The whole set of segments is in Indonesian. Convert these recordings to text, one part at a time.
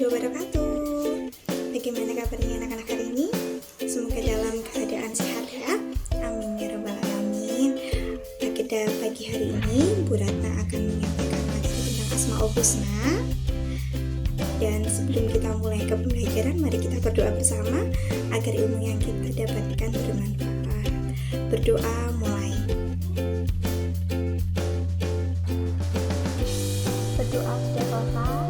warahmatullahi wabarakatuh. Bagaimana kabarnya anak-anak hari ini? Semoga dalam keadaan sehat ya. Amin ya rabbal alamin. Pada pagi hari ini Bu Ratna akan menyampaikan materi tentang Asmaul Husna. Dan sebelum kita mulai ke pembelajaran, mari kita berdoa bersama agar ilmu yang kita dapatkan bermanfaat. Berdoa mulai. Berdoa sudah selesai,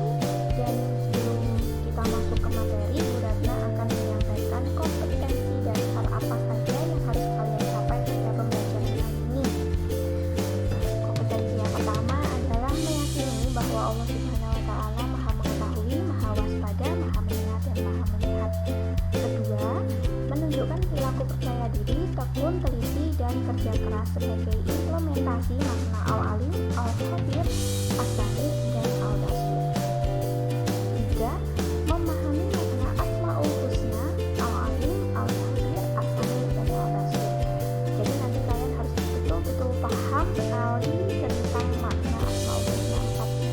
dan sebelum kita masuk ke materi, Bu Ratna akan menyampaikan kompetensi dasar apa saja yang harus kalian capai pada pembelajaran kali ini. Kompetensi yang pertama adalah meyakini bahwa Allah Subhanahu wa Ta'ala Maha Mengetahui, Maha Waspada, Maha Mendengar, dan Maha Melihat. Kedua, menunjukkan perilaku percaya diri, tekun, teliti, dan kerja keras sebagai implementasi makna al-alim, al-khabir, as-sami, dan al-basir. Tiga, memahami makna Asmaul Husna, al-alim, al-khabir, as-sami, dan al-basir. Jadi nanti kalian harus betul-betul paham sekali tentang makna Asmaul Husna tadi.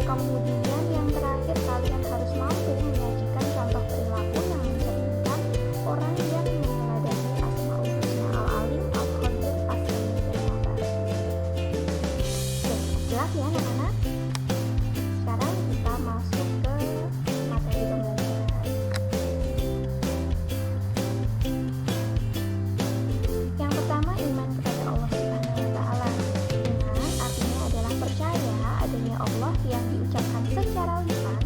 Kemudian yang terakhir, kalian harus mampu menyajikan contoh perilaku yang mencerminkan orang yang meneladani Asmaul Husna, al-alim, al-khabir, as-sami, dan al-basir. Oke, jelas ya anak-anak? Sekarang kita masuk ke materi pembelajaran. Yang pertama, iman kepada Allah Subhanahu wa Ta'ala. Iman artinya adalah percaya adanya Allah yang diucapkan secara lisan,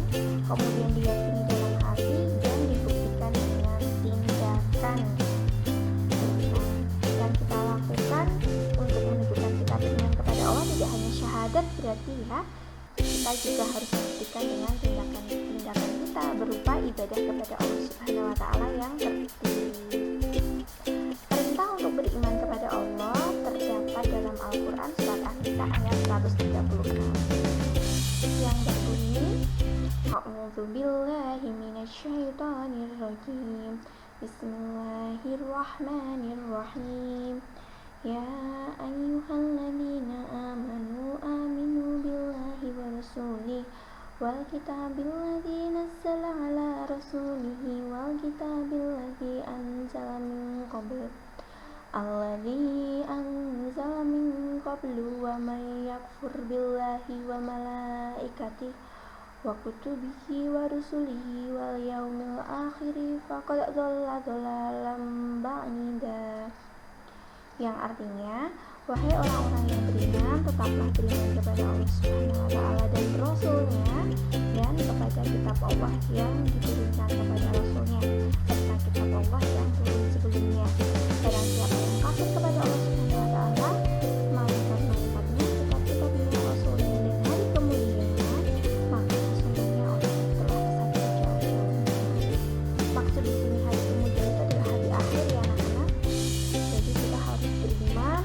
kemudian diyakini dalam hati, dan dibuktikan dengan tindakan. Yang kita lakukan untuk menunjukkan kita beriman kepada Allah tidak hanya syahadat berarti ya, kita juga harus membuktikan dengan tindakan kita berupa ibadah kepada Allah Subhanahu wa Ta'ala yang tertib. Perintah untuk beriman kepada Allah terdapat dalam Al-Quran surat An-Nisa ayat 136 yang berbunyi, A'udzu billahi minasyaitonir rajim. Bismillahirrahmanirrahim. Ya ayyuhalladzina aminu billahi wa rasulih wal kitabil ladzi nazzala ala rasulihi wal kitabil ladzi anzala min qabl wa may yakfur billahi wa malaikatihi wa kutubihi wa rusulihi wal yaumil akhiri faqad dhalla dhalalan ba'ida. Yang artinya, wahai orang-orang yang beriman, tetaplah beriman kepada Allah Subhanahu wa Ta'ala dan Rasulnya, dan kepada kitab Allah yang diturunkan kepada Rasulnya, serta kitab Allah yang turun sebelumnya. Barang siapa yang kafir kepada Allah Subhanahu wa Ta'ala, malaikat-malaikatnya, kitab-kitabnya, Rasulnya, dan hari kemudian, maka sesungguhnya orang itu telah sesat sejauh-jauhnya. Maksud di sini hari kemudian itu adalah hari akhir ya anak-anak. Jadi kita harus beriman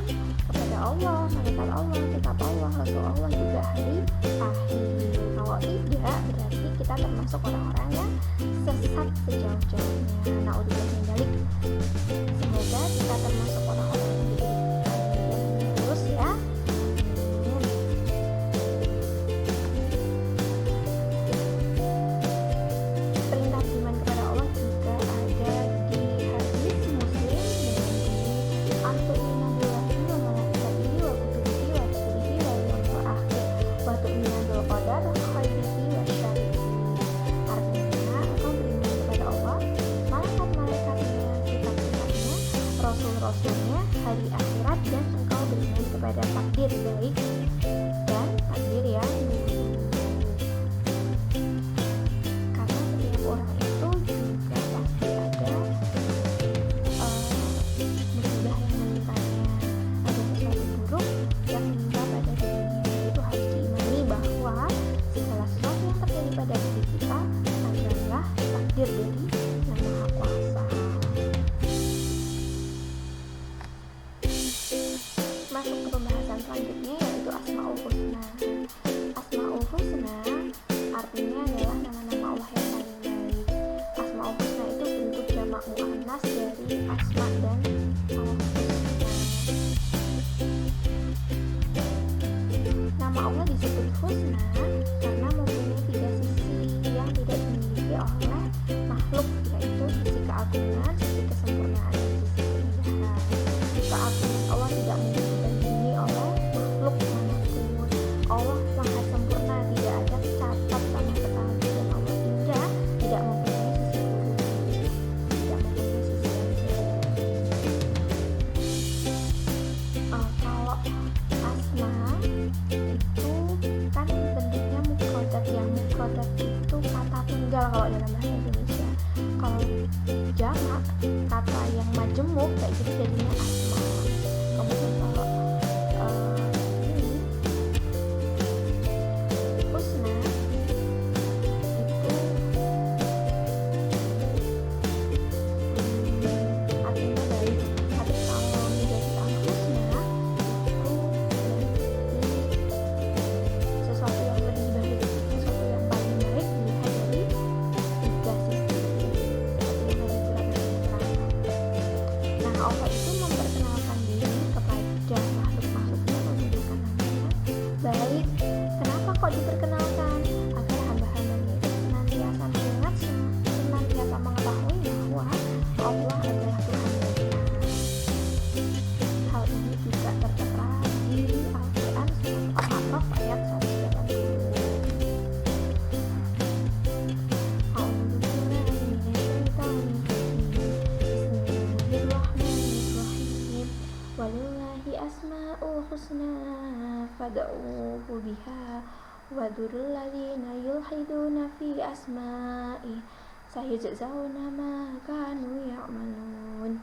kepada Allah, malaikat Allah, kitab Allah, Rasul Allah, juga hari akhir. Kalau tidak, berarti kita termasuk orang-orang yang sesat sejauh-jauhnya. Na'udzubillah min dzalik. Semoga kita termasuk orang-orang yang diberikan hidayah lurus ya. Amin. Perintah beriman kepada Allah juga ada di hadis Muslim dengan bunyi antu'mina billahi wa malaikatihi wa kutubihi wa rusulihi wal yaumil akhir wa tu'mina bil qadar khairihi wa syarrihi. Artinya, engkau beriman kepada Allah, malaikat-malaikatnya, kitab-kitabnya, rasul-rasulnya, hari akhirat, dan engkau beriman kepada takdir baik dan takdir yang buruk. Karena setiap orang itu juga pasti ada musibah yang menimpanya, ada sesuatu buruk yang menimpa pada dirinya. Itu harus diimani bahwa segala sesuatu yang terjadi pada diri kita adalah takdir dari Yang Maha Kuasa. Masuk ke pembahasan selanjutnya, yaitu Asmaul Husna. Asmaul Husna artinya adalah nama-nama Allah yang paling baik. Asmaul Husna itu bentuk jamak muannas dari asma dan al-husna. Nama Allah disebut Husna karena mempunyai 3 sisi yang fad'uhu biha wa dzurul ladzina yulhiduna fi asma'i sayujzauna ma kanu ya'malun.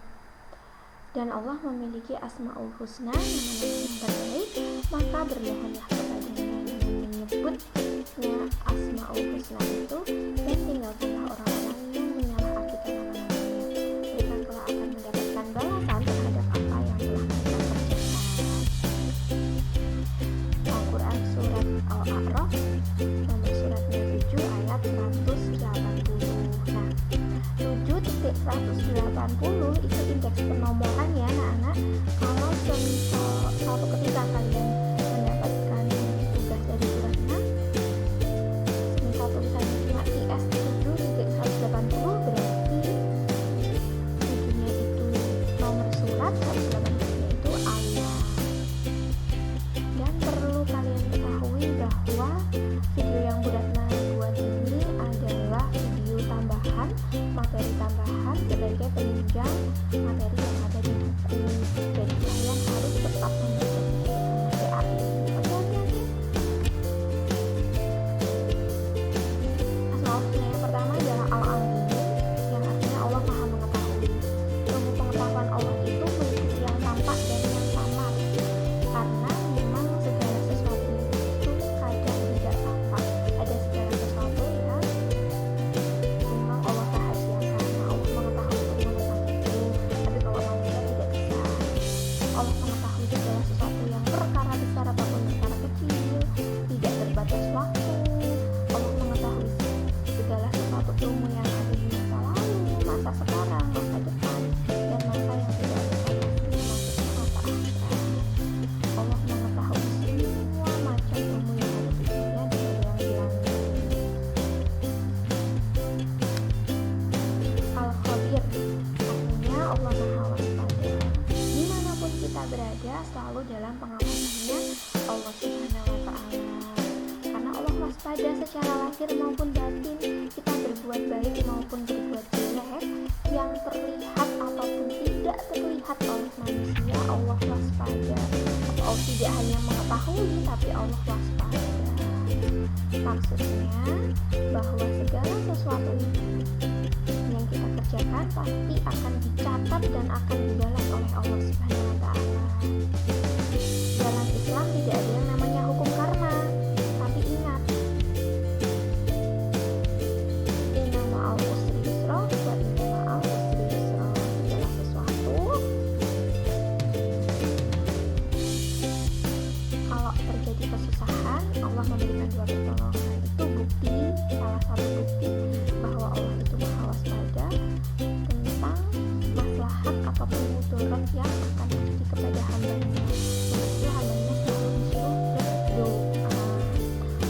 Dan Allah memiliki asmaul husna, nama-nama yang terbaik, maka bermohonlah kepadanya dengan menyebutnya asmaul husna itu, dan tinggalkanlah orang-orang yang menyalahartikan nama-namanya. Mereka kelak akan mendapatkan balasan terhadap apa yang telah mereka kerjakan. Al-Quran Surat Al-A'raf nomor suratnya 7 ayat 180. Nah, 7.180 itu indeks penomorannya anak-anak. Kalau semisal suatu ketika kalian mendapatkan tugas dari surat 6, semisal tulisannya cuma IS 7.180, berarti 7-nya itu nomor surat, 180-nya itu ayat. Dan perlu kalian ketahui bahwa video yang Bu Ratna buat ini adalah video tambahan, materi tambahan sebagai penunjang materi yang ada di buku. Jadi kalian harus tetap membaca buku PA ini. Oke. Asmaul husna yang pertama adalah Al-Alim, yang artinya Allah Maha Mengetahui. Ilmu pengetahuan Allah itu meliputi yang tampak dan yang samar, karena memang segala sesuatu itu kadang tidak tampak. Ada segala sesuatu yang memang Allah rahasiakan. Allah mengetahui urusan itu, tapi kalau manusia tidak bisa. Allah mengetahui segala sesuatu yang perkara besar apapun perkara kecil, tidak terbatas waktu. Allah mengetahui segala sesuatu ilmu yang ada di masa lalu, masa sekarang, masa depan, dan masa yang tidak ada sama sekali, maksudnya masa akhirat. Allah mengetahui semua macam ilmu yang ada di dunia dan ada yang di langit. Al-Khabir, artinya Allah Maha Waspada. Dimanapun kita berada, selalu dalam pengawasannya Allah Subhanahu wa Ta'ala. Karena Allah waspada secara lahir maupun batin, kita berbuat baik maupun berbuat jelek, yang terlihat ataupun tidak terlihat oleh manusia, Allah waspada. Allah tidak hanya mengetahui, tapi Allah waspada. Maksudnya bahwa segala sesuatu yang kita kerjakan pasti akan dicatat dan akan dibalas oleh Allah Subhanahu wa Ta'ala. Dalam Islam tidak ada yang namanya hukum karma, tapi ingat, inna ma'al usri yusra wa inna ma'al usri yusra. Segala sesuatu kalau terjadi kesusahan, Allah memberikan dua pertolongan. Itu bukti, salah satu bukti bahwa Allah itu Maha Waspada tentang maslahat ataupun mudarat yang akan terjadi kepada hambanya. Itu hambanya selalu disuruh berdoa.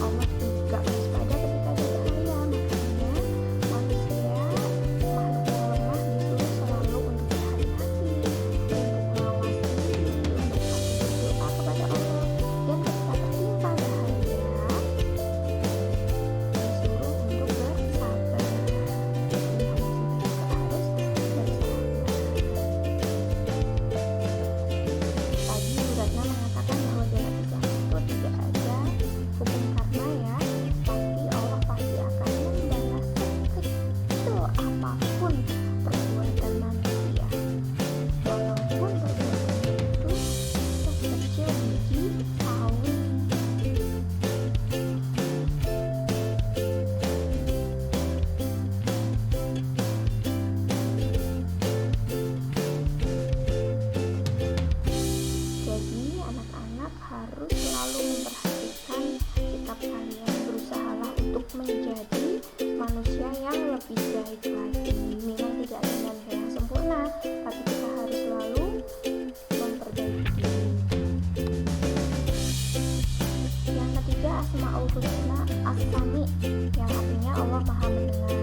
Allah juga waspada ketika ada bahaya, makanya manusia, makhluk yang lemah, disuruh selalu untuk berhati-hati, untuk mengawasi diri, untuk selalu berdoa kepada Allah. Dan ketika tertimpa bahaya, disuruh untuk bersabar. Jadi manusia juga harus bersabar. Tadi Bu Ratna mengatakan bahwa dalam Islam itu tidak ada hukum karma ya, tapi Allah pasti akan membalas sekecil apapun perbuatan manusia, walaupun perbuatan itu sekecil biji sawi. Jadi anak-anak harus selalu memperhatikan sikap kalian, berusahalah untuk menjadi manusia yang lebih baik lagi. Memang tidak ada manusia yang sempurna, tapi kita harus selalu memperbaiki diri. Yang ketiga, Asmaul Husna As-Sami, yang artinya Allah Maha Mendengar.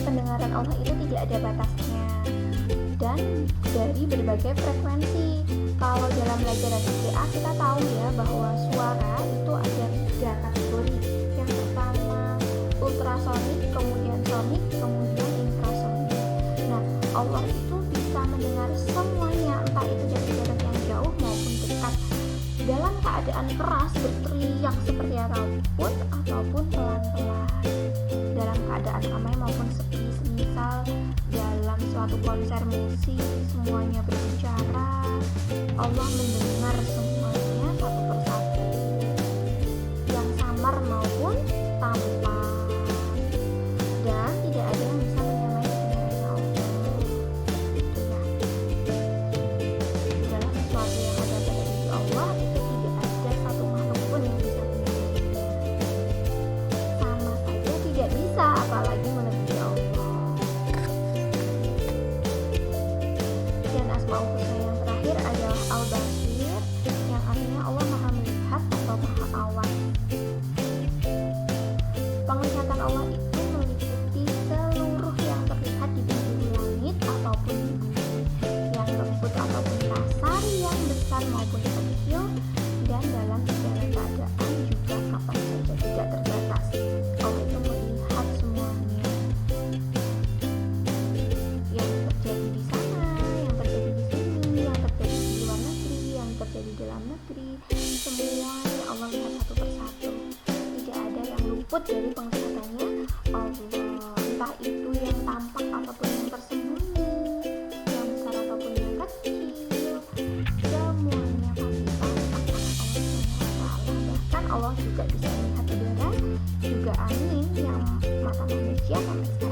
Pendengaran Allah itu tidak ada batasnya dan dari berbagai frekuensi. Kalau dalam belajar PA kita tahu ya bahwa suara itu ada 3 kategori. Yang pertama ultrasonik, kemudian sonik, kemudian infrasonik. Nah, Allah itu bisa mendengar semuanya, entah itu dari jarak yang jauh maupun dekat. keras berteriak seperti apapun ataupun pelan-pelan. Dalam keadaan ramai maupun sepi, semisal dalam suatu konser musik semuanya berbicara, Allah mendengar semuanya satu persatu, yang samar maupun tampak, dan tidak ada yang bisa menyamai kebenarannya Allah. Itu ya. Segala sesuatu yang ada pada diri Allah itu tidak ada satu makhluk pun yang bisa menyamainya. Sama saja tidak bisa, apalagi melebihi Allah. Dan Asmaul Husna yang terakhir adalah Al-Basir, yang artinya Allah Maha Melihat atau Maha Awas. Penglihatan Allah itu meliputi seluruh yang terlihat di penjuru langit ataupun di bumi, yang lembut ataupun kasar, yang besar maupun kecil, dan dalam segala keadaan juga kapan saja, tidak terbatas. Allah itu melihat semuanya, yang terjadi di sana, yang terjadi di sini, yang terjadi di luar negeri, yang terjadi di dalam negeri, semuanya Allah lihat satu persatu. Tidak ada yang luput dari penglihatannya Allah, entah itu yang tampak ataupun yang tersembunyi, yang besar ataupun yang kecil, semuanya pasti tampak pada Allah SWT. Bahkan Allah juga bisa melihat udara, juga angin yang mata manusia sampai sekarang